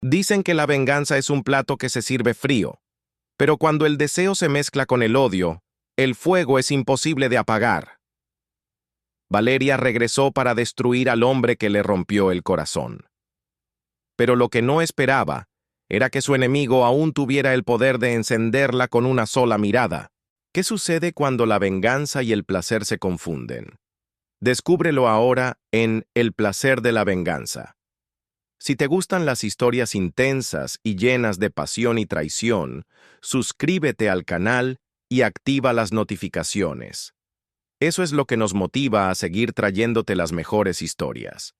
Dicen que la venganza es un plato que se sirve frío, pero cuando el deseo se mezcla con el odio, el fuego es imposible de apagar. Valeria regresó para destruir al hombre que le rompió el corazón. Pero lo que no esperaba era que su enemigo aún tuviera el poder de encenderla con una sola mirada. ¿Qué sucede cuando la venganza y el placer se confunden? Descúbrelo ahora en El placer de la venganza. Si te gustan las historias intensas y llenas de pasión y traición, suscríbete al canal y activa las notificaciones. Eso es lo que nos motiva a seguir trayéndote las mejores historias.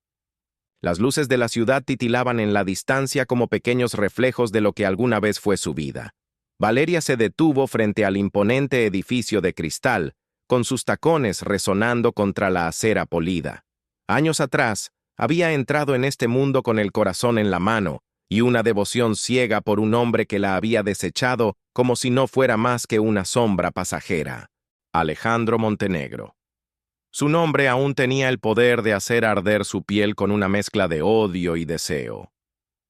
Las luces de la ciudad titilaban en la distancia como pequeños reflejos de lo que alguna vez fue su vida. Valeria se detuvo frente al imponente edificio de cristal, con sus tacones resonando contra la acera polida. Años atrás, había entrado en este mundo con el corazón en la mano y una devoción ciega por un hombre que la había desechado como si no fuera más que una sombra pasajera. Alejandro Montenegro. Su nombre aún tenía el poder de hacer arder su piel con una mezcla de odio y deseo.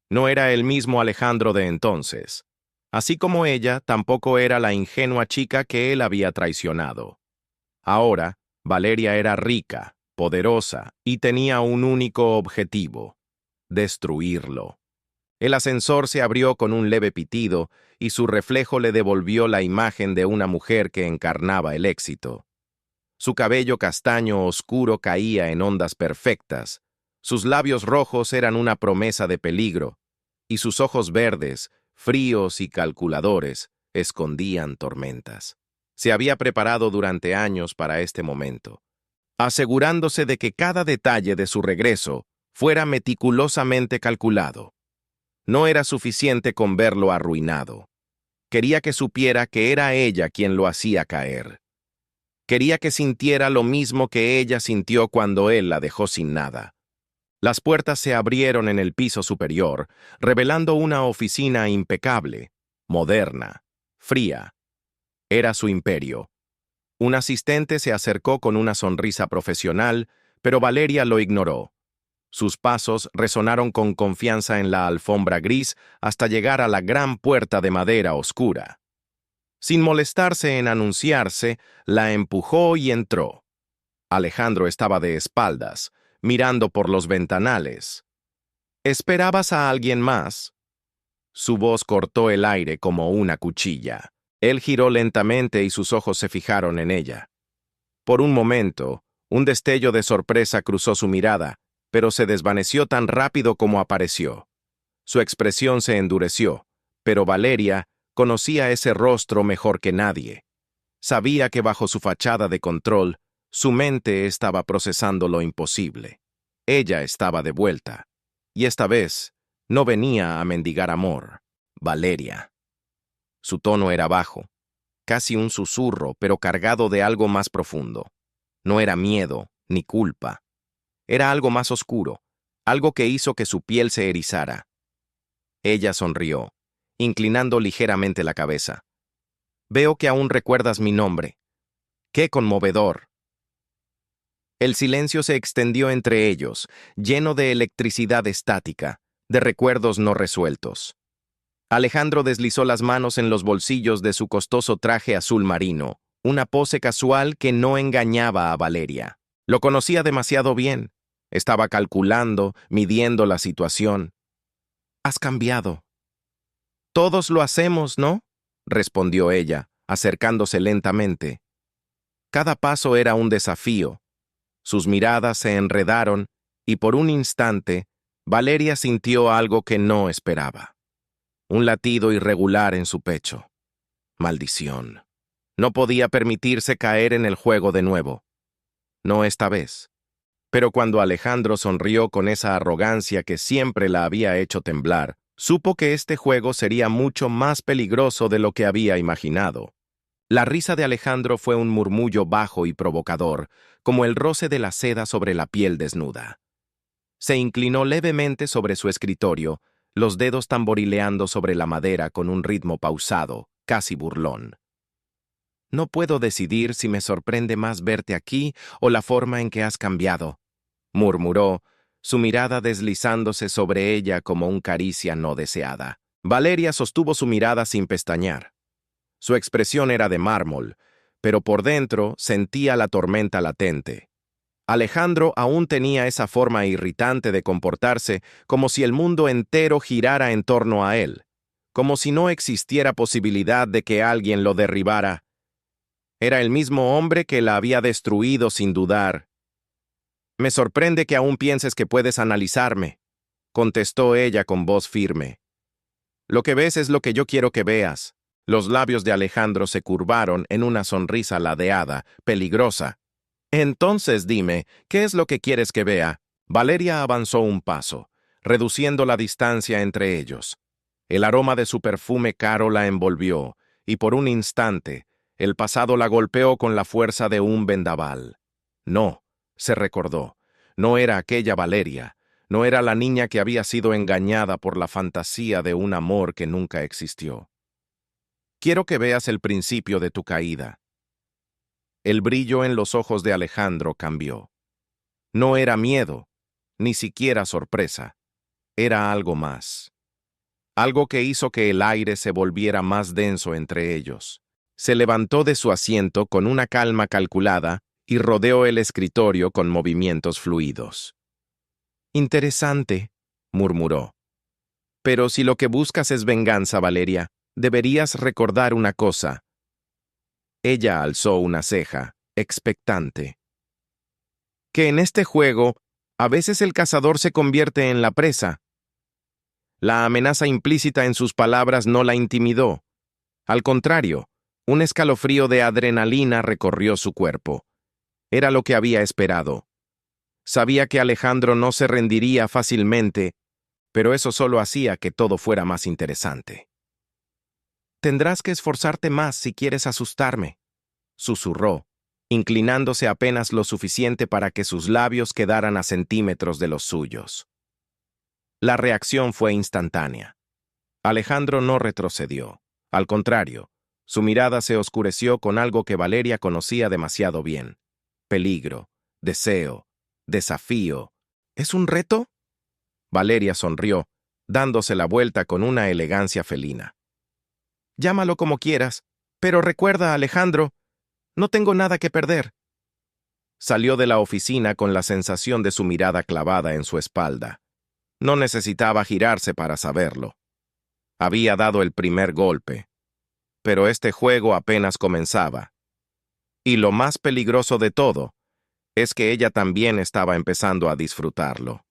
No era el mismo Alejandro de entonces. Así como ella, tampoco era la ingenua chica que él había traicionado. Ahora, Valeria era rica, poderosa y tenía un único objetivo: destruirlo. El ascensor se abrió con un leve pitido y su reflejo le devolvió la imagen de una mujer que encarnaba el éxito. Su cabello castaño oscuro caía en ondas perfectas, sus labios rojos eran una promesa de peligro, y sus ojos verdes, fríos y calculadores, escondían tormentas. Se había preparado durante años para este momento, asegurándose de que cada detalle de su regreso fuera meticulosamente calculado. No era suficiente con verlo arruinado. Quería que supiera que era ella quien lo hacía caer. Quería que sintiera lo mismo que ella sintió cuando él la dejó sin nada. Las puertas se abrieron en el piso superior, revelando una oficina impecable, moderna, fría. Era su imperio. Un asistente se acercó con una sonrisa profesional, pero Valeria lo ignoró. Sus pasos resonaron con confianza en la alfombra gris hasta llegar a la gran puerta de madera oscura. Sin molestarse en anunciarse, la empujó y entró. Alejandro estaba de espaldas, mirando por los ventanales. ¿Esperabas a alguien más? Su voz cortó el aire como una cuchilla. Él giró lentamente y sus ojos se fijaron en ella. Por un momento, un destello de sorpresa cruzó su mirada, pero se desvaneció tan rápido como apareció. Su expresión se endureció, pero Valeria conocía ese rostro mejor que nadie. Sabía que bajo su fachada de control, su mente estaba procesando lo imposible. Ella estaba de vuelta, y esta vez no venía a mendigar amor. Valeria. Su tono era bajo, casi un susurro, pero cargado de algo más profundo. No era miedo ni culpa. Era algo más oscuro, algo que hizo que su piel se erizara. Ella sonrió, inclinando ligeramente la cabeza. Veo que aún recuerdas mi nombre. ¡Qué conmovedor! El silencio se extendió entre ellos, lleno de electricidad estática, de recuerdos no resueltos. Alejandro deslizó las manos en los bolsillos de su costoso traje azul marino, una pose casual que no engañaba a Valeria. Lo conocía demasiado bien. Estaba calculando, midiendo la situación. Has cambiado. Todos lo hacemos, ¿no? Respondió ella, acercándose lentamente. Cada paso era un desafío. Sus miradas se enredaron y por un instante, Valeria sintió algo que no esperaba. Un latido irregular en su pecho. Maldición. No podía permitirse caer en el juego de nuevo. No esta vez. Pero cuando Alejandro sonrió con esa arrogancia que siempre la había hecho temblar, supo que este juego sería mucho más peligroso de lo que había imaginado. La risa de Alejandro fue un murmullo bajo y provocador, como el roce de la seda sobre la piel desnuda. Se inclinó levemente sobre su escritorio, los dedos tamborileando sobre la madera con un ritmo pausado, casi burlón. No puedo decidir si me sorprende más verte aquí o la forma en que has cambiado, murmuró, su mirada deslizándose sobre ella como una caricia no deseada. Valeria sostuvo su mirada sin pestañear. Su expresión era de mármol, pero por dentro sentía la tormenta latente. Alejandro aún tenía esa forma irritante de comportarse como si el mundo entero girara en torno a él, como si no existiera posibilidad de que alguien lo derribara. Era el mismo hombre que la había destruido sin dudar. «Me sorprende que aún pienses que puedes analizarme», contestó ella con voz firme. «Lo que ves es lo que yo quiero que veas». Los labios de Alejandro se curvaron en una sonrisa ladeada, peligrosa. «Entonces dime, ¿qué es lo que quieres que vea?» Valeria avanzó un paso, reduciendo la distancia entre ellos. El aroma de su perfume caro la envolvió, y por un instante, el pasado la golpeó con la fuerza de un vendaval. No, se recordó, no era aquella Valeria, no era la niña que había sido engañada por la fantasía de un amor que nunca existió. «Quiero que veas el principio de tu caída». El brillo en los ojos de Alejandro cambió. No era miedo, ni siquiera sorpresa. Era algo más. Algo que hizo que el aire se volviera más denso entre ellos. Se levantó de su asiento con una calma calculada y rodeó el escritorio con movimientos fluidos. «Interesante», murmuró. «Pero si lo que buscas es venganza, Valeria, deberías recordar una cosa». Ella alzó una ceja, expectante. «Que en este juego, a veces el cazador se convierte en la presa». La amenaza implícita en sus palabras no la intimidó. Al contrario, un escalofrío de adrenalina recorrió su cuerpo. Era lo que había esperado. Sabía que Alejandro no se rendiría fácilmente, pero eso solo hacía que todo fuera más interesante. «Tendrás que esforzarte más si quieres asustarme», susurró, inclinándose apenas lo suficiente para que sus labios quedaran a centímetros de los suyos. La reacción fue instantánea. Alejandro no retrocedió. Al contrario, su mirada se oscureció con algo que Valeria conocía demasiado bien. Peligro, deseo, desafío. ¿Es un reto? Valeria sonrió, dándose la vuelta con una elegancia felina. «Llámalo como quieras, pero recuerda, Alejandro, no tengo nada que perder». Salió de la oficina con la sensación de su mirada clavada en su espalda. No necesitaba girarse para saberlo. Había dado el primer golpe. Pero este juego apenas comenzaba. Y lo más peligroso de todo es que ella también estaba empezando a disfrutarlo.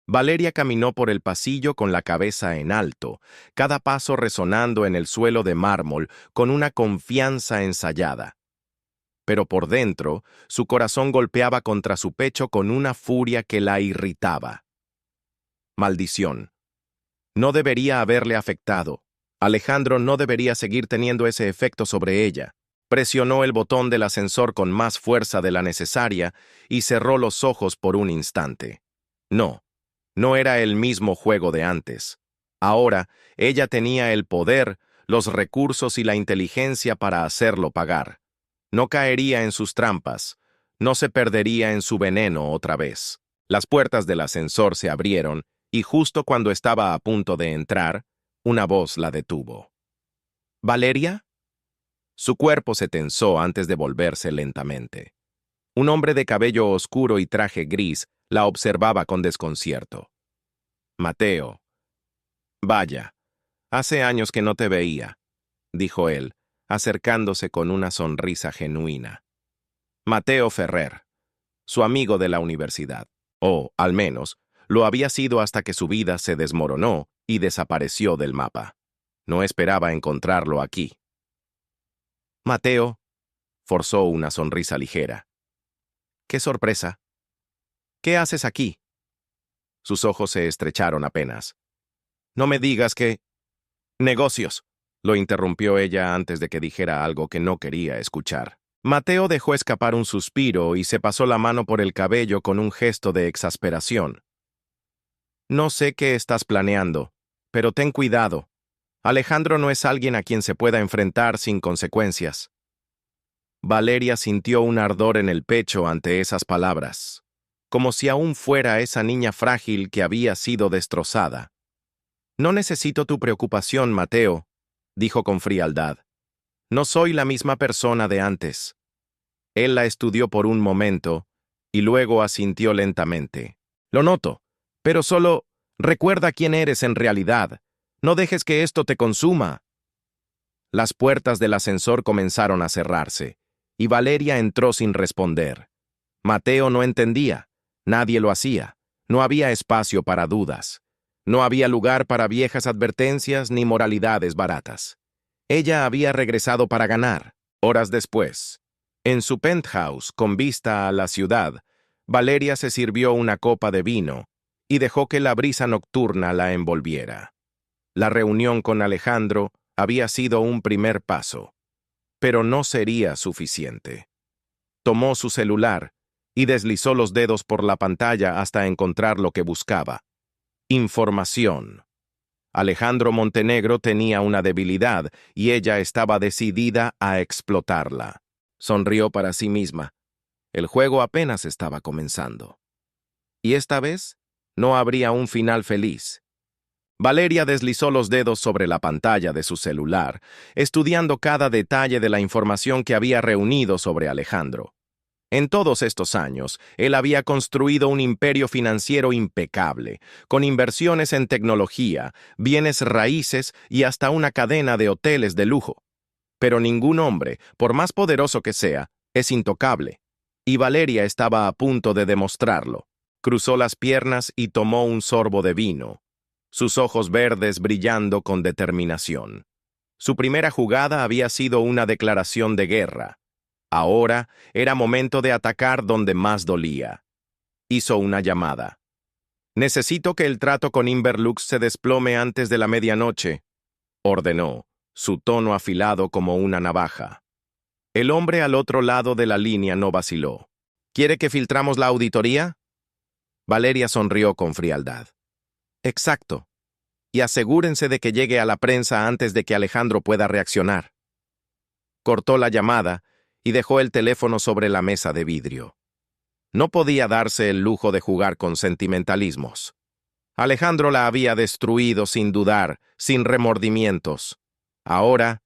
Valeria caminó por el pasillo con la cabeza en alto, cada paso resonando en el suelo de mármol con una confianza ensayada. Pero por dentro, su corazón golpeaba contra su pecho con una furia que la irritaba. Maldición. No debería haberle afectado. Alejandro no debería seguir teniendo ese efecto sobre ella. Presionó el botón del ascensor con más fuerza de la necesaria y cerró los ojos por un instante. No era el mismo juego de antes. Ahora, ella tenía el poder, los recursos y la inteligencia para hacerlo pagar. No caería en sus trampas, no se perdería en su veneno otra vez. Las puertas del ascensor se abrieron y justo cuando estaba a punto de entrar, una voz la detuvo. «¿Valeria?» Su cuerpo se tensó antes de volverse lentamente. Un hombre de cabello oscuro y traje gris la observaba con desconcierto. «Mateo». «Vaya, hace años que no te veía», dijo él, acercándose con una sonrisa genuina. Mateo Ferrer, su amigo de la universidad, o, al menos, lo había sido hasta que su vida se desmoronó y desapareció del mapa. No esperaba encontrarlo aquí. «Mateo», forzó una sonrisa ligera. «Qué sorpresa. ¿Qué haces aquí?» Sus ojos se estrecharon apenas. «No me digas que...» «Negocios», lo interrumpió ella antes de que dijera algo que no quería escuchar. Mateo dejó escapar un suspiro y se pasó la mano por el cabello con un gesto de exasperación. «No sé qué estás planeando, pero ten cuidado. Alejandro no es alguien a quien se pueda enfrentar sin consecuencias». Valeria sintió un ardor en el pecho ante esas palabras. como si aún fuera esa niña frágil que había sido destrozada. «No necesito tu preocupación, Mateo», dijo con frialdad. «No soy la misma persona de antes». Él la estudió por un momento y luego asintió lentamente. «Lo noto, pero solo recuerda quién eres en realidad. No dejes que esto te consuma». Las puertas del ascensor comenzaron a cerrarse, y Valeria entró sin responder. Mateo no entendía. Nadie lo hacía. No había espacio para dudas. No había lugar para viejas advertencias ni moralidades baratas. Ella había regresado para ganar. Horas después, en su penthouse con vista a la ciudad, Valeria se sirvió una copa de vino y dejó que la brisa nocturna la envolviera. La reunión con Alejandro había sido un primer paso, pero no sería suficiente. Tomó su celular y deslizó los dedos por la pantalla hasta encontrar lo que buscaba. Información. Alejandro Montenegro tenía una debilidad y ella estaba decidida a explotarla. Sonrió para sí misma. El juego apenas estaba comenzando. Y esta vez no habría un final feliz. Valeria deslizó los dedos sobre la pantalla de su celular, estudiando cada detalle de la información que había reunido sobre Alejandro. En todos estos años, él había construido un imperio financiero impecable, con inversiones en tecnología, bienes raíces y hasta una cadena de hoteles de lujo. Pero ningún hombre, por más poderoso que sea, es intocable. Y Valeria estaba a punto de demostrarlo. Cruzó las piernas y tomó un sorbo de vino, sus ojos verdes brillando con determinación. Su primera jugada había sido una declaración de guerra. Ahora era momento de atacar donde más dolía. Hizo una llamada. «Necesito que el trato con Inverlux se desplome antes de la medianoche», ordenó, su tono afilado como una navaja. El hombre al otro lado de la línea no vaciló. «¿Quiere que filtramos la auditoría?» Valeria sonrió con frialdad. «Exacto. Y asegúrense de que llegue a la prensa antes de que Alejandro pueda reaccionar». Cortó la llamada y dejó el teléfono sobre la mesa de vidrio. No podía darse el lujo de jugar con sentimentalismos. Alejandro la había destruido sin dudar, sin remordimientos. Ahora,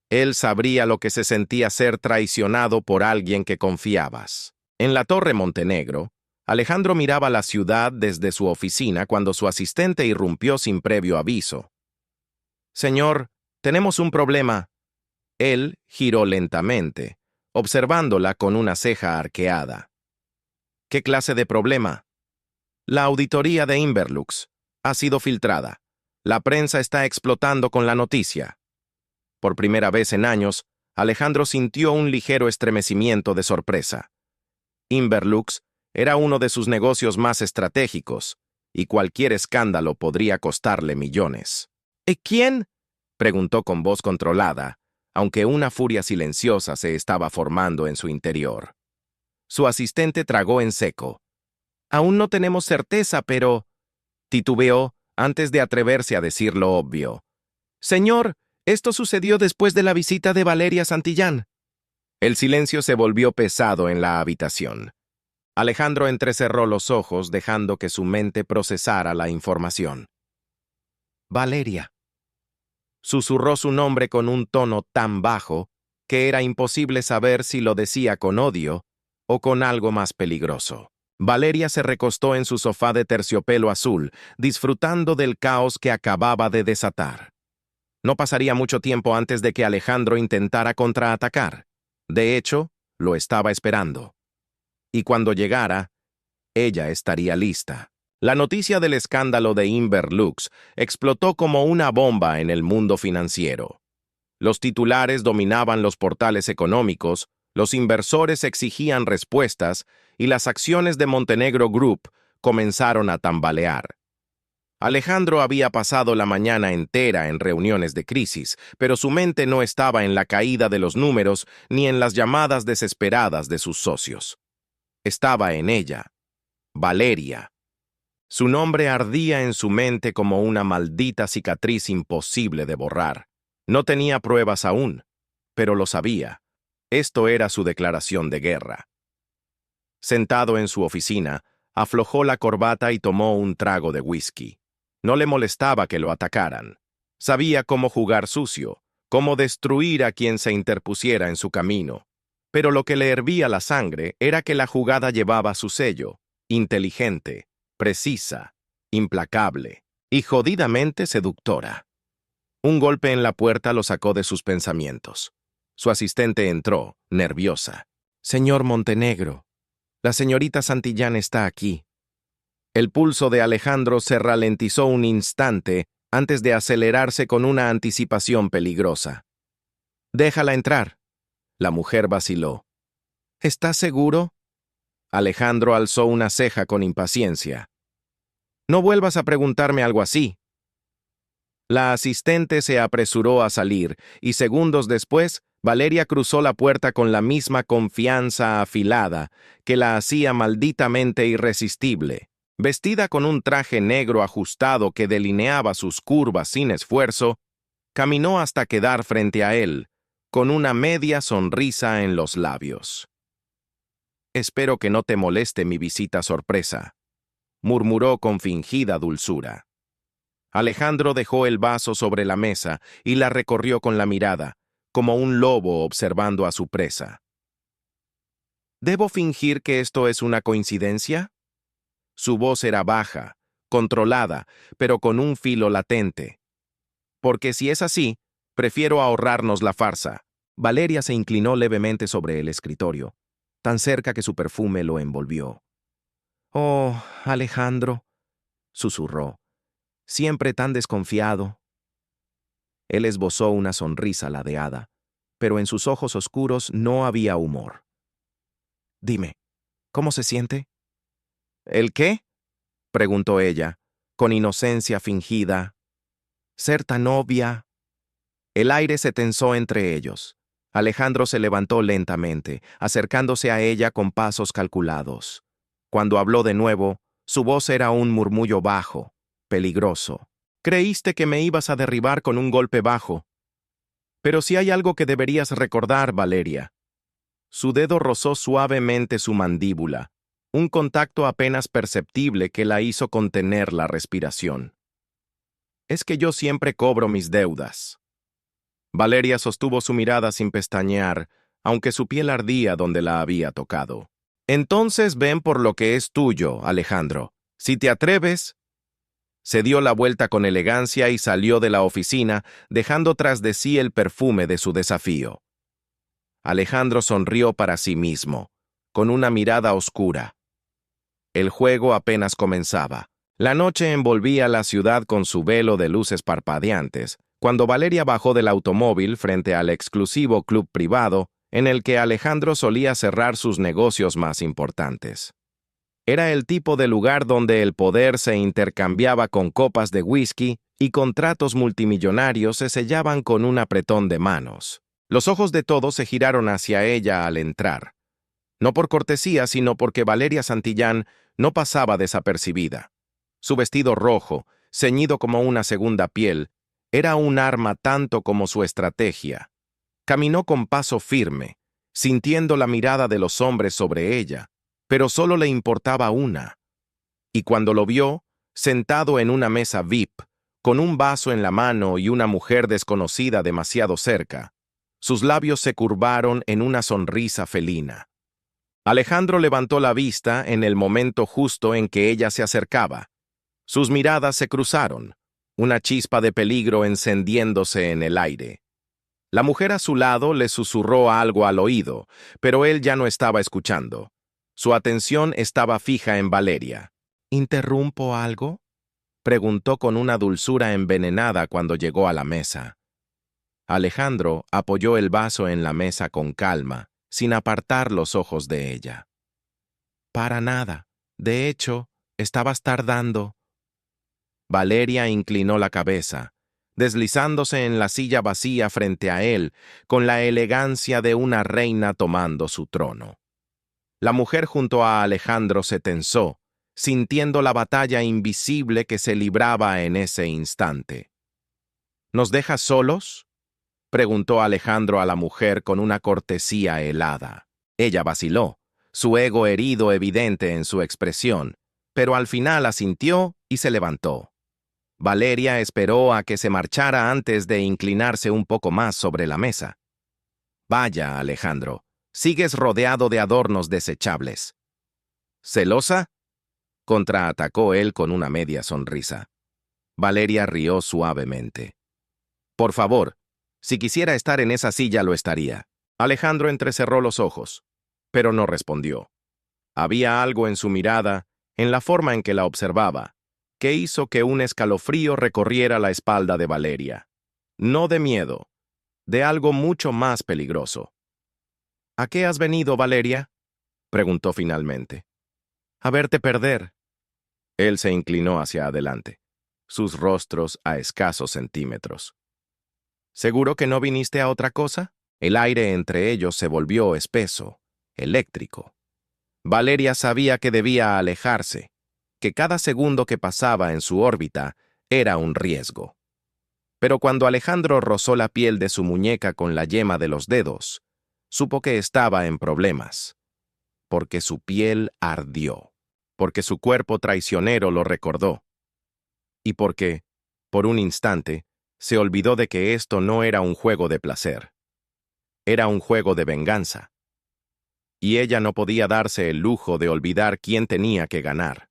él sabría lo que se sentía ser traicionado por alguien que confiabas. En la Torre Montenegro, Alejandro miraba la ciudad desde su oficina cuando su asistente irrumpió sin previo aviso. «Señor, tenemos un problema». Él giró lentamente, observándola con una ceja arqueada. «¿Qué clase de problema?» «La auditoría de Inverlux ha sido filtrada. La prensa está explotando con la noticia». Por primera vez en años, Alejandro sintió un ligero estremecimiento de sorpresa. Inverlux era uno de sus negocios más estratégicos, y cualquier escándalo podría costarle millones. «¿Quién?», preguntó con voz controlada, aunque una furia silenciosa se estaba formando en su interior. Su asistente tragó en seco. «Aún no tenemos certeza, pero…», titubeó antes de atreverse a decir lo obvio. «Señor, esto sucedió después de la visita de Valeria Santillán». El silencio se volvió pesado en la habitación. Alejandro entrecerró los ojos, dejando que su mente procesara la información. «Valeria», susurró su nombre con un tono tan bajo que era imposible saber si lo decía con odio o con algo más peligroso. Valeria se recostó en su sofá de terciopelo azul, disfrutando del caos que acababa de desatar. No pasaría mucho tiempo antes de que Alejandro intentara contraatacar. De hecho, lo estaba esperando. Y cuando llegara, ella estaría lista. La noticia del escándalo de Inverlux explotó como una bomba en el mundo financiero. Los titulares dominaban los portales económicos, los inversores exigían respuestas y las acciones de Montenegro Group comenzaron a tambalear. Alejandro había pasado la mañana entera en reuniones de crisis, pero su mente no estaba en la caída de los números ni en las llamadas desesperadas de sus socios. Estaba en ella, Valeria. Su nombre ardía en su mente como una maldita cicatriz imposible de borrar. No tenía pruebas aún, pero lo sabía. Esto era su declaración de guerra. Sentado en su oficina, Aflojó la corbata y tomó un trago de whisky. No le molestaba que lo atacaran. Sabía cómo jugar sucio, cómo destruir a quien se interpusiera en su camino. Pero lo que le hervía la sangre era que la jugada llevaba su sello, inteligente, precisa, implacable y jodidamente seductora. Un golpe en la puerta lo sacó de sus pensamientos. Su asistente entró, nerviosa. «Señor Montenegro, la señorita Santillán está aquí». El pulso de Alejandro se ralentizó un instante antes de acelerarse con una anticipación peligrosa. «Déjala entrar». La mujer vaciló. «¿Estás seguro?» Alejandro alzó una ceja con impaciencia. «No vuelvas a preguntarme algo así». La asistente se apresuró a salir y segundos después, Valeria cruzó la puerta con la misma confianza afilada que la hacía malditamente irresistible. Vestida con un traje negro ajustado que delineaba sus curvas sin esfuerzo, caminó hasta quedar frente a él, con una media sonrisa en los labios. «Espero que no te moleste mi visita sorpresa», murmuró con fingida dulzura. Alejandro dejó el vaso sobre la mesa y la recorrió con la mirada, como un lobo observando a su presa. «¿Debo fingir que esto es una coincidencia?» Su voz era baja, controlada, pero con un filo latente. «Porque si es así, prefiero ahorrarnos la farsa». Valeria se inclinó levemente sobre el escritorio, tan cerca que su perfume lo envolvió. «Oh, Alejandro», susurró, «siempre tan desconfiado». Él esbozó una sonrisa ladeada, pero en sus ojos oscuros no había humor. «Dime, ¿cómo se siente?» «¿El qué?», preguntó ella, con inocencia fingida. «Ser tan obvia». El aire se tensó entre ellos. Alejandro se levantó lentamente, acercándose a ella con pasos calculados. Cuando habló de nuevo, su voz era un murmullo bajo, peligroso. «Creíste que me ibas a derribar con un golpe bajo. Pero si hay algo que deberías recordar, Valeria». Su dedo rozó suavemente su mandíbula, un contacto apenas perceptible que la hizo contener la respiración. «Es que yo siempre cobro mis deudas». Valeria sostuvo su mirada sin pestañear, aunque su piel ardía donde la había tocado. «Entonces ven por lo que es tuyo, Alejandro. Si te atreves...» Se dio la vuelta con elegancia y salió de la oficina, dejando tras de sí el perfume de su desafío. Alejandro sonrió para sí mismo, con una mirada oscura. El juego apenas comenzaba. La noche envolvía la ciudad con su velo de luces parpadeantes, cuando Valeria bajó del automóvil frente al exclusivo club privado en el que Alejandro solía cerrar sus negocios más importantes. Era el tipo de lugar donde el poder se intercambiaba con copas de whisky y contratos multimillonarios se sellaban con un apretón de manos. Los ojos de todos se giraron hacia ella al entrar. No por cortesía, sino porque Valeria Santillán no pasaba desapercibida. Su vestido rojo, ceñido como una segunda piel, era un arma tanto como su estrategia. Caminó con paso firme, sintiendo la mirada de los hombres sobre ella, pero solo le importaba una. Y cuando lo vio, sentado en una mesa VIP, con un vaso en la mano y una mujer desconocida demasiado cerca, sus labios se curvaron en una sonrisa felina. Alejandro levantó la vista en el momento justo en que ella se acercaba. Sus miradas se cruzaron, una chispa de peligro encendiéndose en el aire. La mujer a su lado le susurró algo al oído, pero él ya no estaba escuchando. Su atención estaba fija en Valeria. «¿Interrumpo algo?», preguntó con una dulzura envenenada cuando llegó a la mesa. Alejandro apoyó el vaso en la mesa con calma, sin apartar los ojos de ella. «Para nada. De hecho, estabas tardando». Valeria inclinó la cabeza, deslizándose en la silla vacía frente a él, con la elegancia de una reina tomando su trono. La mujer junto a Alejandro se tensó, sintiendo la batalla invisible que se libraba en ese instante. «¿Nos dejas solos?», preguntó Alejandro a la mujer con una cortesía helada. Ella vaciló, su ego herido evidente en su expresión, pero al final asintió y se levantó. Valeria esperó a que se marchara antes de inclinarse un poco más sobre la mesa. Vaya, Alejandro, sigues rodeado de adornos desechables. ¿Celosa? Contraatacó él con una media sonrisa. Valeria rió suavemente. Por favor, si quisiera estar en esa silla lo estaría. Alejandro entrecerró los ojos, pero no respondió. Había algo en su mirada, en la forma en que la observaba, que hizo que un escalofrío recorriera la espalda de Valeria. No de miedo, de algo mucho más peligroso. ¿A qué has venido, Valeria?, preguntó finalmente. A verte perder. Él se inclinó hacia adelante, sus rostros a escasos centímetros. ¿Seguro que no viniste a otra cosa? El aire entre ellos se volvió espeso, eléctrico. Valeria sabía que debía alejarse, que cada segundo que pasaba en su órbita era un riesgo. Pero cuando Alejandro rozó la piel de su muñeca con la yema de los dedos, supo que estaba en problemas, porque su piel ardió, porque su cuerpo traicionero lo recordó, y porque, por un instante, se olvidó de que esto no era un juego de placer. Era un juego de venganza. Y ella no podía darse el lujo de olvidar quién tenía que ganar.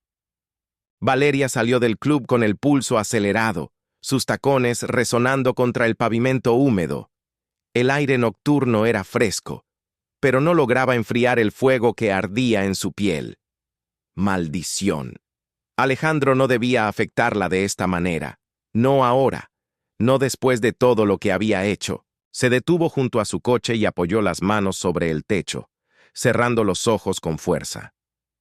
Valeria salió del club con el pulso acelerado, sus tacones resonando contra el pavimento húmedo. El aire nocturno era fresco, pero no lograba enfriar el fuego que ardía en su piel. Maldición. Alejandro no debía afectarla de esta manera. No ahora. No después de todo lo que había hecho. Se detuvo junto a su coche y apoyó las manos sobre el techo, cerrando los ojos con fuerza.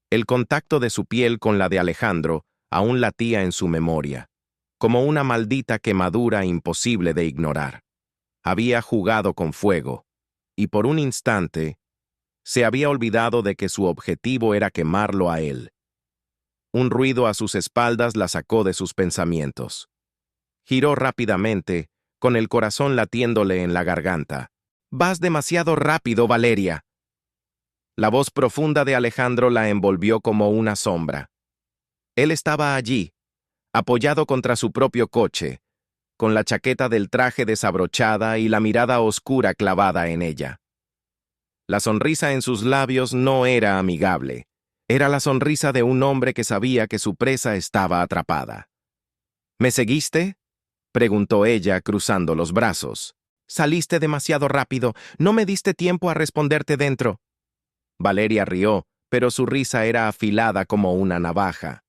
El contacto de su piel con la de Alejandro aún latía en su memoria, como una maldita quemadura imposible de ignorar. Había jugado con fuego, y por un instante se había olvidado de que su objetivo era quemarlo a él. Un ruido a sus espaldas la sacó de sus pensamientos. Giró rápidamente, con el corazón latiéndole en la garganta. «Vas demasiado rápido, Valeria». La voz profunda de Alejandro la envolvió como una sombra. Él estaba allí, apoyado contra su propio coche, con la chaqueta del traje desabrochada y la mirada oscura clavada en ella. La sonrisa en sus labios no era amigable. Era la sonrisa de un hombre que sabía que su presa estaba atrapada. «¿Me seguiste?», preguntó ella, cruzando los brazos. «Saliste demasiado rápido. No me diste tiempo a responderte dentro». Valeria rió, pero su risa era afilada como una navaja.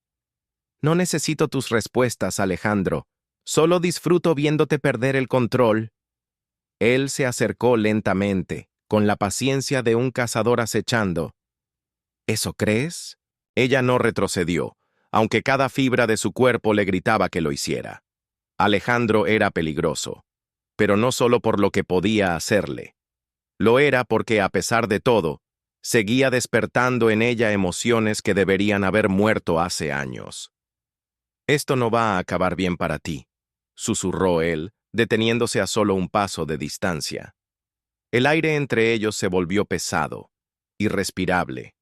«No necesito tus respuestas, Alejandro. Solo disfruto viéndote perder el control». Él se acercó lentamente, con la paciencia de un cazador acechando. «¿Eso crees?». Ella no retrocedió, aunque cada fibra de su cuerpo le gritaba que lo hiciera. Alejandro era peligroso, pero no solo por lo que podía hacerle. Lo era porque, a pesar de todo, seguía despertando en ella emociones que deberían haber muerto hace años. «Esto no va a acabar bien para ti», susurró él, deteniéndose a solo un paso de distancia. El aire entre ellos se volvió pesado, irrespirable.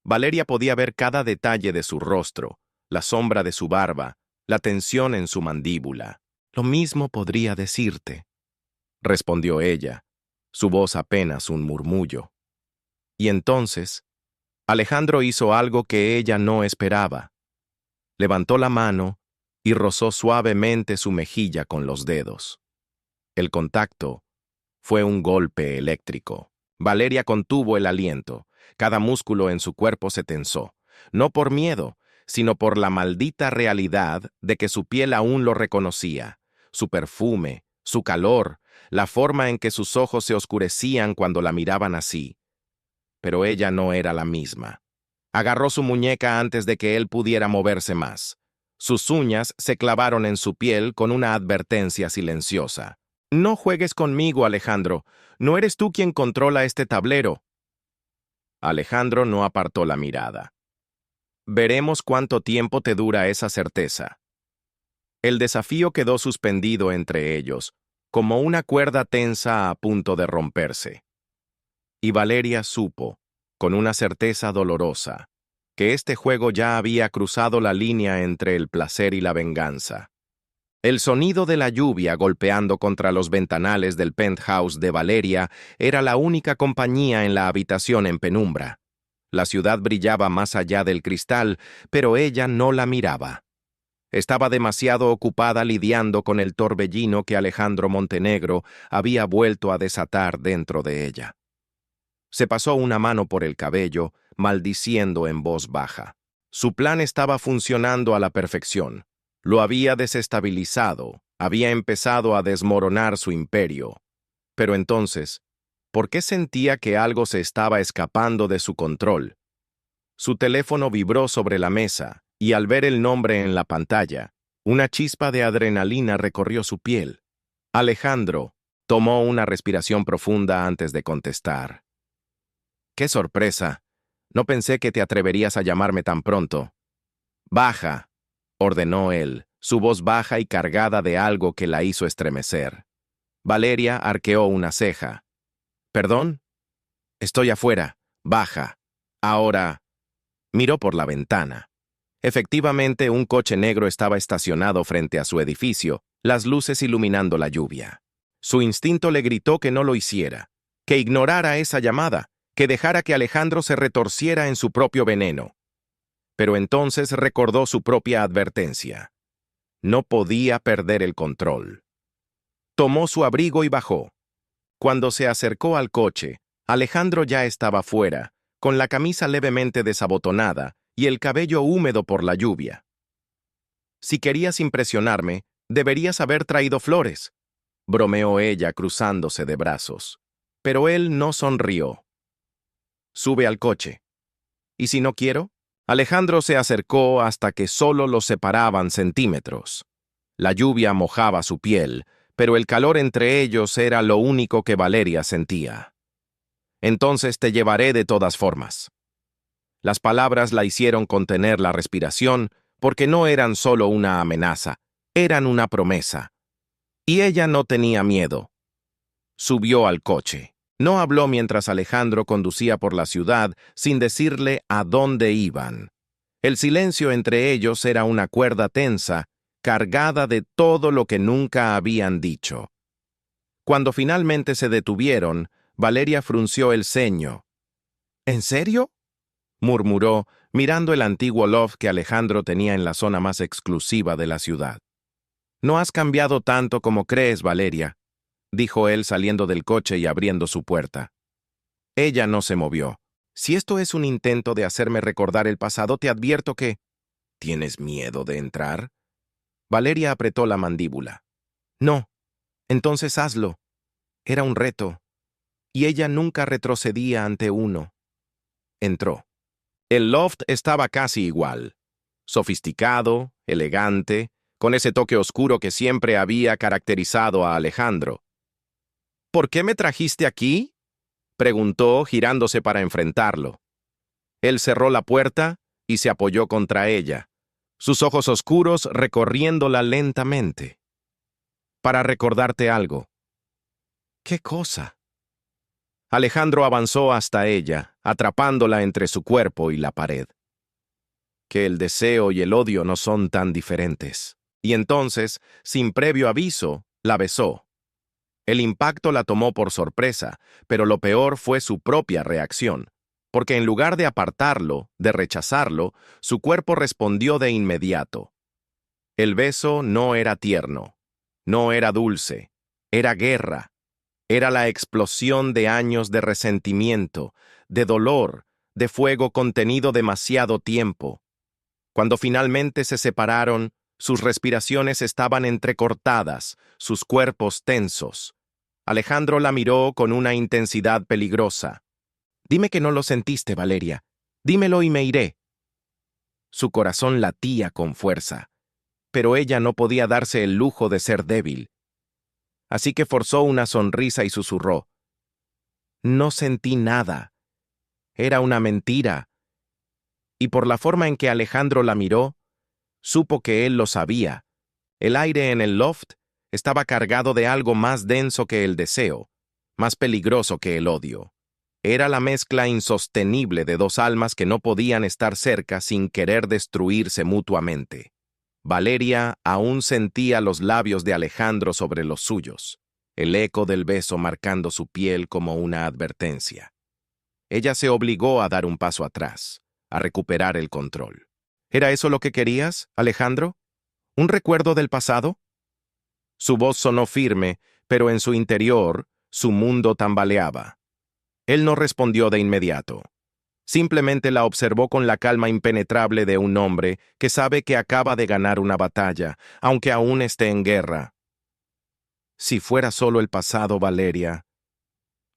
Valeria podía ver cada detalle de su rostro, la sombra de su barba, la tensión en su mandíbula. «Lo mismo podría decirte», respondió ella, su voz apenas un murmullo. Y entonces, Alejandro hizo algo que ella no esperaba. Levantó la mano y rozó suavemente su mejilla con los dedos. El contacto fue un golpe eléctrico. Valeria contuvo el aliento. Cada músculo en su cuerpo se tensó, no por miedo, sino por la maldita realidad de que su piel aún lo reconocía, su perfume, su calor, la forma en que sus ojos se oscurecían cuando la miraban así. Pero ella no era la misma. Agarró su muñeca antes de que él pudiera moverse más. Sus uñas se clavaron en su piel con una advertencia silenciosa. «No juegues conmigo, Alejandro. No eres tú quien controla este tablero». Alejandro no apartó la mirada. «Veremos cuánto tiempo te dura esa certeza». El desafío quedó suspendido entre ellos, como una cuerda tensa a punto de romperse. Y Valeria supo, con una certeza dolorosa, que este juego ya había cruzado la línea entre el placer y la venganza. El sonido de la lluvia golpeando contra los ventanales del penthouse de Valeria era la única compañía en la habitación en penumbra. La ciudad brillaba más allá del cristal, pero ella no la miraba. Estaba demasiado ocupada lidiando con el torbellino que Alejandro Montenegro había vuelto a desatar dentro de ella. Se pasó una mano por el cabello, maldiciendo en voz baja. Su plan estaba funcionando a la perfección. Lo había desestabilizado, había empezado a desmoronar su imperio. Pero entonces, ¿por qué sentía que algo se estaba escapando de su control? Su teléfono vibró sobre la mesa, y al ver el nombre en la pantalla, una chispa de adrenalina recorrió su piel. Alejandro tomó una respiración profunda antes de contestar. ¡Qué sorpresa! No pensé que te atreverías a llamarme tan pronto. Baja, ordenó él, su voz baja y cargada de algo que la hizo estremecer. Valeria arqueó una ceja. ¿Perdón? Estoy afuera. Baja. Ahora. Miró por la ventana. Efectivamente, un coche negro estaba estacionado frente a su edificio, las luces iluminando la lluvia. Su instinto le gritó que no lo hiciera, que ignorara esa llamada, que dejara que Alejandro se retorciera en su propio veneno. Pero entonces recordó su propia advertencia. No podía perder el control. Tomó su abrigo y bajó. Cuando se acercó al coche, Alejandro ya estaba fuera, con la camisa levemente desabotonada y el cabello húmedo por la lluvia. Si querías impresionarme, deberías haber traído flores, bromeó ella cruzándose de brazos. Pero él no sonrió. Sube al coche. ¿Y si no quiero? Alejandro se acercó hasta que solo los separaban centímetros. La lluvia mojaba su piel, pero el calor entre ellos era lo único que Valeria sentía. Entonces te llevaré de todas formas. Las palabras la hicieron contener la respiración, porque no eran solo una amenaza, eran una promesa. Y ella no tenía miedo. Subió al coche. No habló mientras Alejandro conducía por la ciudad sin decirle a dónde iban. El silencio entre ellos era una cuerda tensa, cargada de todo lo que nunca habían dicho. Cuando finalmente se detuvieron, Valeria frunció el ceño. ¿En serio?, murmuró, mirando el antiguo loft que Alejandro tenía en la zona más exclusiva de la ciudad. No has cambiado tanto como crees, Valeria, dijo él saliendo del coche y abriendo su puerta. Ella no se movió. Si esto es un intento de hacerme recordar el pasado, te advierto que... ¿Tienes miedo de entrar? Valeria apretó la mandíbula. No, entonces hazlo. Era un reto. Y ella nunca retrocedía ante uno. Entró. El loft estaba casi igual. Sofisticado, elegante, con ese toque oscuro que siempre había caracterizado a Alejandro. ¿Por qué me trajiste aquí?, preguntó, girándose para enfrentarlo. Él cerró la puerta y se apoyó contra ella, sus ojos oscuros recorriéndola lentamente. Para recordarte algo. ¿Qué cosa? Alejandro avanzó hasta ella, atrapándola entre su cuerpo y la pared. Que el deseo y el odio no son tan diferentes. Y entonces, sin previo aviso, la besó. El impacto la tomó por sorpresa, pero lo peor fue su propia reacción, porque en lugar de apartarlo, de rechazarlo, su cuerpo respondió de inmediato. El beso no era tierno, no era dulce, era guerra. Era la explosión de años de resentimiento, de dolor, de fuego contenido demasiado tiempo. Cuando finalmente se separaron, sus respiraciones estaban entrecortadas, sus cuerpos tensos. Alejandro la miró con una intensidad peligrosa. Dime que no lo sentiste, Valeria. Dímelo y me iré. Su corazón latía con fuerza, pero ella no podía darse el lujo de ser débil. Así que forzó una sonrisa y susurró. No sentí nada. Era una mentira. Y por la forma en que Alejandro la miró, supo que él lo sabía. El aire en el loft estaba cargado de algo más denso que el deseo, más peligroso que el odio. Era la mezcla insostenible de dos almas que no podían estar cerca sin querer destruirse mutuamente. Valeria aún sentía los labios de Alejandro sobre los suyos, el eco del beso marcando su piel como una advertencia. Ella se obligó a dar un paso atrás, a recuperar el control. ¿Era eso lo que querías, Alejandro? ¿Un recuerdo del pasado? Su voz sonó firme, pero en su interior, su mundo tambaleaba. Él no respondió de inmediato. Simplemente la observó con la calma impenetrable de un hombre que sabe que acaba de ganar una batalla, aunque aún esté en guerra. Si fuera solo el pasado, Valeria,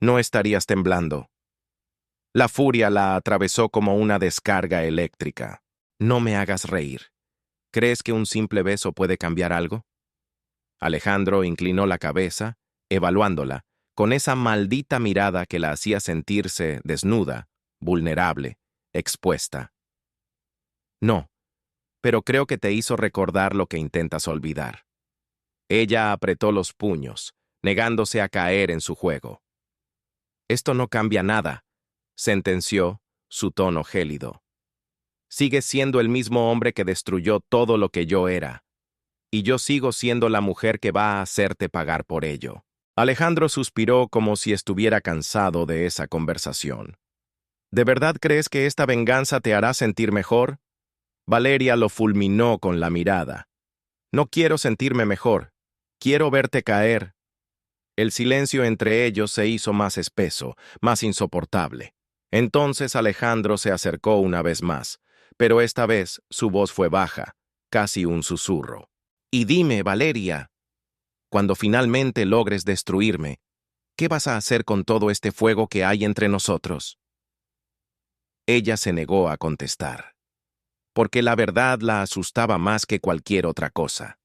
no estarías temblando. La furia la atravesó como una descarga eléctrica. No me hagas reír. ¿Crees que un simple beso puede cambiar algo? Alejandro inclinó la cabeza, evaluándola, con esa maldita mirada que la hacía sentirse desnuda, vulnerable, expuesta. No, pero creo que te hizo recordar lo que intentas olvidar. Ella apretó los puños, negándose a caer en su juego. Esto no cambia nada, sentenció, su tono gélido. Sigues siendo el mismo hombre que destruyó todo lo que yo era, y yo sigo siendo la mujer que va a hacerte pagar por ello. Alejandro suspiró como si estuviera cansado de esa conversación. ¿De verdad crees que esta venganza te hará sentir mejor? Valeria lo fulminó con la mirada. No quiero sentirme mejor. Quiero verte caer. El silencio entre ellos se hizo más espeso, más insoportable. Entonces Alejandro se acercó una vez más, pero esta vez su voz fue baja, casi un susurro. Y dime, Valeria, cuando finalmente logres destruirme, ¿qué vas a hacer con todo este fuego que hay entre nosotros? Ella se negó a contestar, porque la verdad la asustaba más que cualquier otra cosa.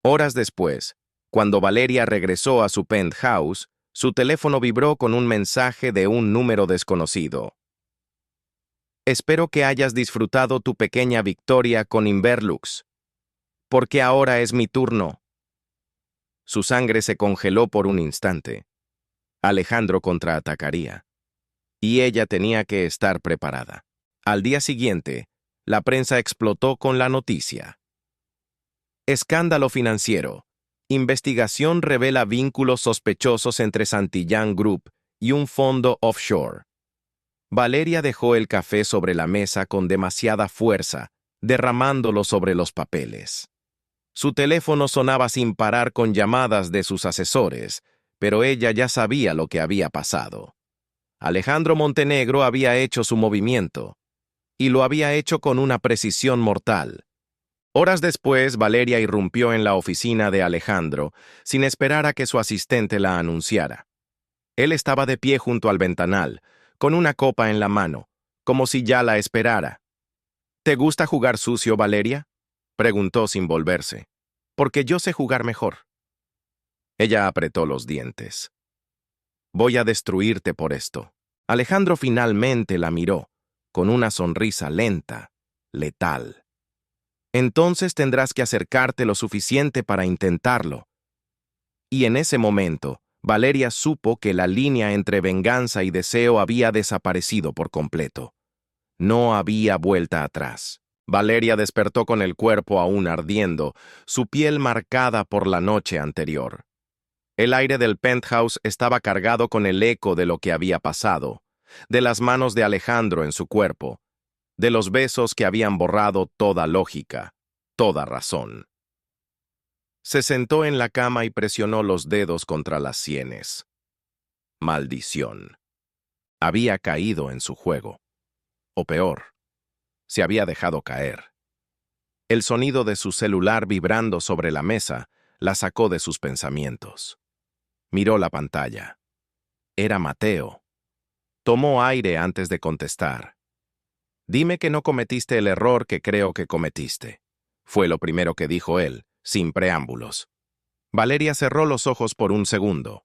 Horas después, cuando Valeria regresó a su penthouse, su teléfono vibró con un mensaje de un número desconocido. Espero que hayas disfrutado tu pequeña victoria con Inverlux, porque ahora es mi turno. Su sangre se congeló por un instante. Alejandro contraatacaría, y ella tenía que estar preparada. Al día siguiente, la prensa explotó con la noticia. Escándalo financiero. Investigación revela vínculos sospechosos entre Santillán Group y un fondo offshore. Valeria dejó el café sobre la mesa con demasiada fuerza, derramándolo sobre los papeles. Su teléfono sonaba sin parar con llamadas de sus asesores, pero ella ya sabía lo que había pasado. Alejandro Montenegro había hecho su movimiento, y lo había hecho con una precisión mortal. Horas después, Valeria irrumpió en la oficina de Alejandro, sin esperar a que su asistente la anunciara. Él estaba de pie junto al ventanal, con una copa en la mano, como si ya la esperara. ¿Te gusta jugar sucio, Valeria?, preguntó sin volverse. Porque yo sé jugar mejor. Ella apretó los dientes. Voy a destruirte por esto. Alejandro finalmente la miró, con una sonrisa lenta, letal. Entonces tendrás que acercarte lo suficiente para intentarlo. Y en ese momento, Valeria supo que la línea entre venganza y deseo había desaparecido por completo. No había vuelta atrás. Valeria despertó con el cuerpo aún ardiendo, su piel marcada por la noche anterior. El aire del penthouse estaba cargado con el eco de lo que había pasado, de las manos de Alejandro en su cuerpo, de los besos que habían borrado toda lógica, toda razón. Se sentó en la cama y presionó los dedos contra las sienes. Maldición. Había caído en su juego. O peor, se había dejado caer. El sonido de su celular vibrando sobre la mesa la sacó de sus pensamientos. Miró la pantalla. Era Mateo. Tomó aire antes de contestar. Dime que no cometiste el error que creo que cometiste. Fue lo primero que dijo él, sin preámbulos. Valeria cerró los ojos por un segundo.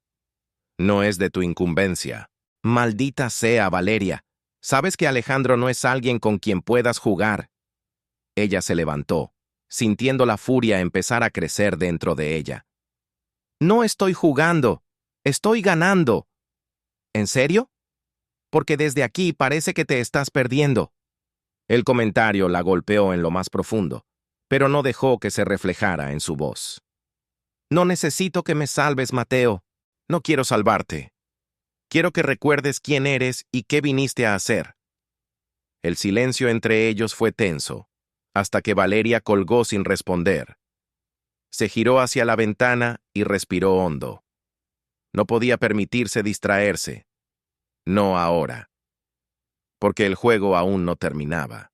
No es de tu incumbencia. Maldita sea, Valeria. Sabes que Alejandro no es alguien con quien puedas jugar. Ella se levantó, sintiendo la furia empezar a crecer dentro de ella. No estoy jugando. Estoy ganando. ¿En serio? porque desde aquí parece que te estás perdiendo. El comentario la golpeó en lo más profundo, pero no dejó que se reflejara en su voz. No necesito que me salves, Mateo. No quiero salvarte. Quiero que recuerdes quién eres y qué viniste a hacer. El silencio entre ellos fue tenso, hasta que Valeria colgó sin responder. Se giró hacia la ventana y respiró hondo. No podía permitirse distraerse. No ahora. Porque el juego aún no terminaba.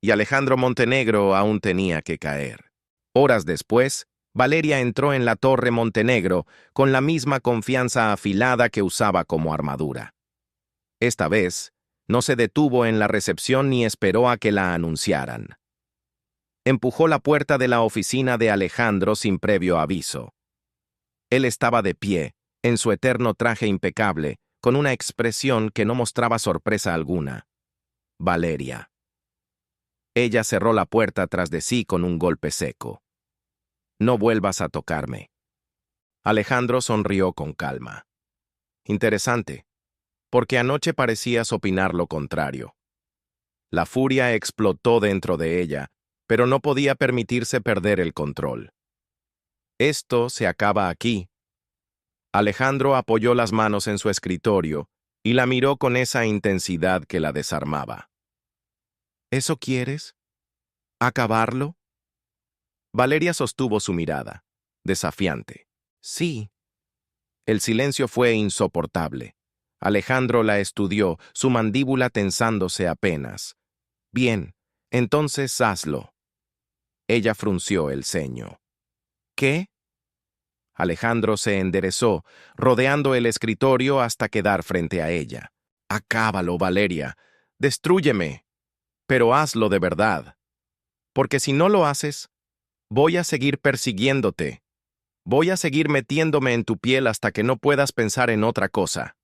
Y Alejandro Montenegro aún tenía que caer. Horas después, Valeria entró en la Torre Montenegro con la misma confianza afilada que usaba como armadura. Esta vez, no se detuvo en la recepción ni esperó a que la anunciaran. Empujó la puerta de la oficina de Alejandro sin previo aviso. Él estaba de pie, en su eterno traje impecable, con una expresión que no mostraba sorpresa alguna. Valeria. Ella cerró la puerta tras de sí con un golpe seco. No vuelvas a tocarme. Alejandro sonrió con calma. Interesante, porque anoche parecías opinar lo contrario. La furia explotó dentro de ella, pero no podía permitirse perder el control. Esto se acaba aquí. Alejandro apoyó las manos en su escritorio y la miró con esa intensidad que la desarmaba. ¿Eso quieres? ¿Acabarlo? Valeria sostuvo su mirada, desafiante. Sí. El silencio fue insoportable. Alejandro la estudió, su mandíbula tensándose apenas. Bien, entonces hazlo. Ella frunció el ceño. ¿Qué? Alejandro se enderezó, rodeando el escritorio hasta quedar frente a ella. Acábalo, Valeria. Destrúyeme. Pero hazlo de verdad. Porque si no lo haces, voy a seguir persiguiéndote. Voy a seguir metiéndome en tu piel hasta que no puedas pensar en otra cosa.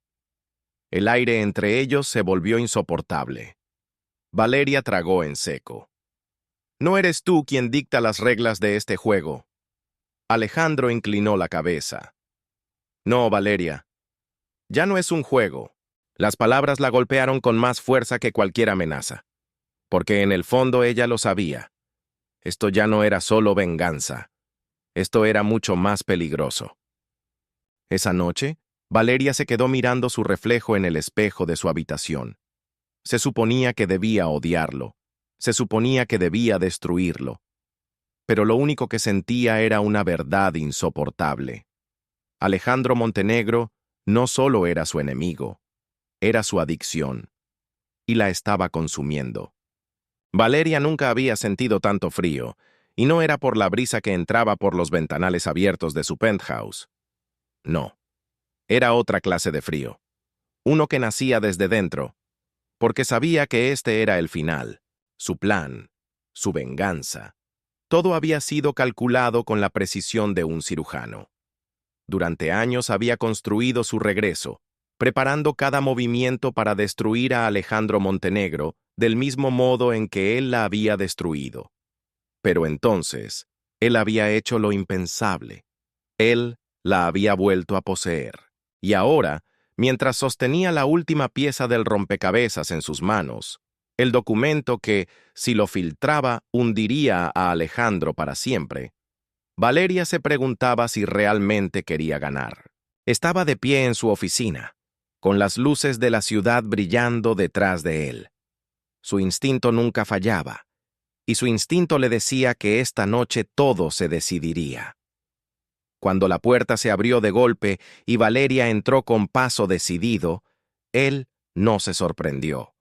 El aire entre ellos se volvió insoportable. Valeria tragó en seco. No eres tú quien dicta las reglas de este juego. Alejandro inclinó la cabeza. No, Valeria. Ya no es un juego. Las palabras la golpearon con más fuerza que cualquier amenaza. Porque en el fondo ella lo sabía. Esto ya no era solo venganza. Esto era mucho más peligroso. Esa noche, Valeria se quedó mirando su reflejo en el espejo de su habitación. Se suponía que debía odiarlo. Se suponía que debía destruirlo. Pero lo único que sentía era una verdad insoportable. Alejandro Montenegro no solo era su enemigo, era su adicción, y la estaba consumiendo. Valeria nunca había sentido tanto frío, y no era por la brisa que entraba por los ventanales abiertos de su penthouse. No, era otra clase de frío, uno que nacía desde dentro, porque sabía que este era el final, su plan, su venganza. Todo había sido calculado con la precisión de un cirujano. Durante años había construido su regreso, preparando cada movimiento para destruir a Alejandro Montenegro del mismo modo en que él la había destruido. Pero entonces, él había hecho lo impensable. Él la había vuelto a poseer. Y ahora, mientras sostenía la última pieza del rompecabezas en sus manos, el documento que, si lo filtraba, hundiría a Alejandro para siempre, Valeria se preguntaba si realmente quería ganar. Estaba de pie en su oficina, con las luces de la ciudad brillando detrás de él. Su instinto nunca fallaba, y su instinto le decía que esta noche todo se decidiría. Cuando la puerta se abrió de golpe y Valeria entró con paso decidido, él no se sorprendió.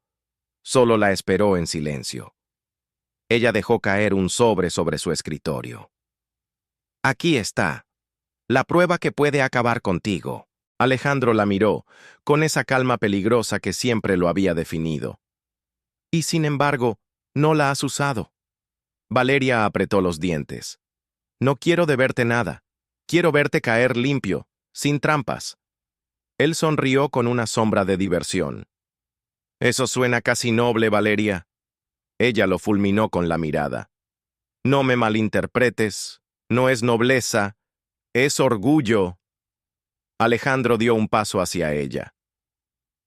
Solo la esperó en silencio. Ella dejó caer un sobre su escritorio. Aquí está, la prueba que puede acabar contigo. Alejandro la miró, con esa calma peligrosa que siempre lo había definido. Y sin embargo, no la has usado. Valeria apretó los dientes. No quiero deberte nada. Quiero verte caer limpio, sin trampas. Él sonrió con una sombra de diversión. Eso suena casi noble, Valeria. Ella lo fulminó con la mirada. No me malinterpretes, no es nobleza, es orgullo. Alejandro dio un paso hacia ella.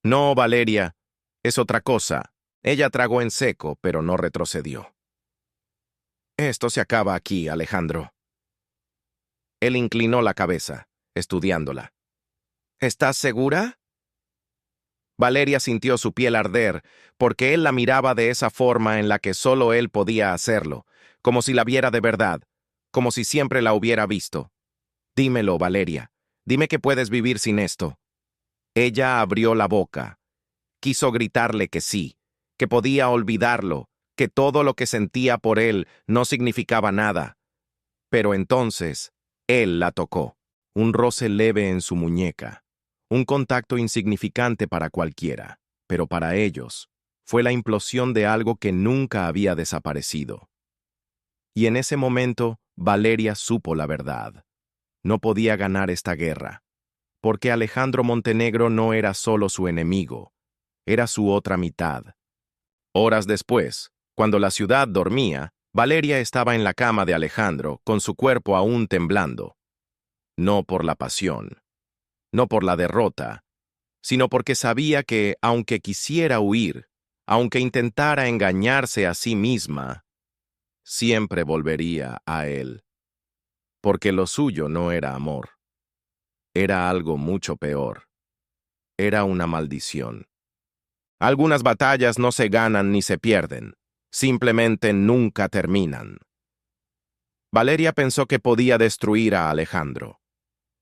No, Valeria, es otra cosa. Ella tragó en seco, pero no retrocedió. Esto se acaba aquí, Alejandro. Él inclinó la cabeza, estudiándola. ¿Estás segura? Valeria sintió su piel arder, porque él la miraba de esa forma en la que solo él podía hacerlo, como si la viera de verdad, como si siempre la hubiera visto. Dímelo, Valeria. Dime que puedes vivir sin esto. Ella abrió la boca. Quiso gritarle que sí, que podía olvidarlo, que todo lo que sentía por él no significaba nada. Pero entonces, él la tocó, un roce leve en su muñeca, un contacto insignificante para cualquiera, pero para ellos, fue la implosión de algo que nunca había desaparecido. Y en ese momento, Valeria supo la verdad. No podía ganar esta guerra, porque Alejandro Montenegro no era solo su enemigo, era su otra mitad. Horas después, cuando la ciudad dormía, Valeria estaba en la cama de Alejandro, con su cuerpo aún temblando. No por la pasión, no por la derrota, sino porque sabía que, aunque quisiera huir, aunque intentara engañarse a sí misma, siempre volvería a él. Porque lo suyo no era amor. Era algo mucho peor. Era una maldición. Algunas batallas no se ganan ni se pierden, simplemente nunca terminan. Valeria pensó que podía destruir a Alejandro.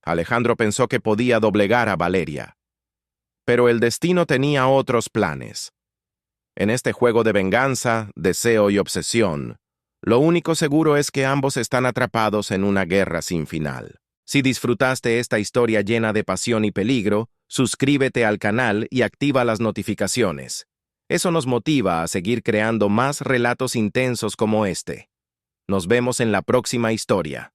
Alejandro pensó que podía doblegar a Valeria. Pero el destino tenía otros planes. En este juego de venganza, deseo y obsesión, lo único seguro es que ambos están atrapados en una guerra sin final. Si disfrutaste esta historia llena de pasión y peligro, suscríbete al canal y activa las notificaciones. Eso nos motiva a seguir creando más relatos intensos como este. Nos vemos en la próxima historia.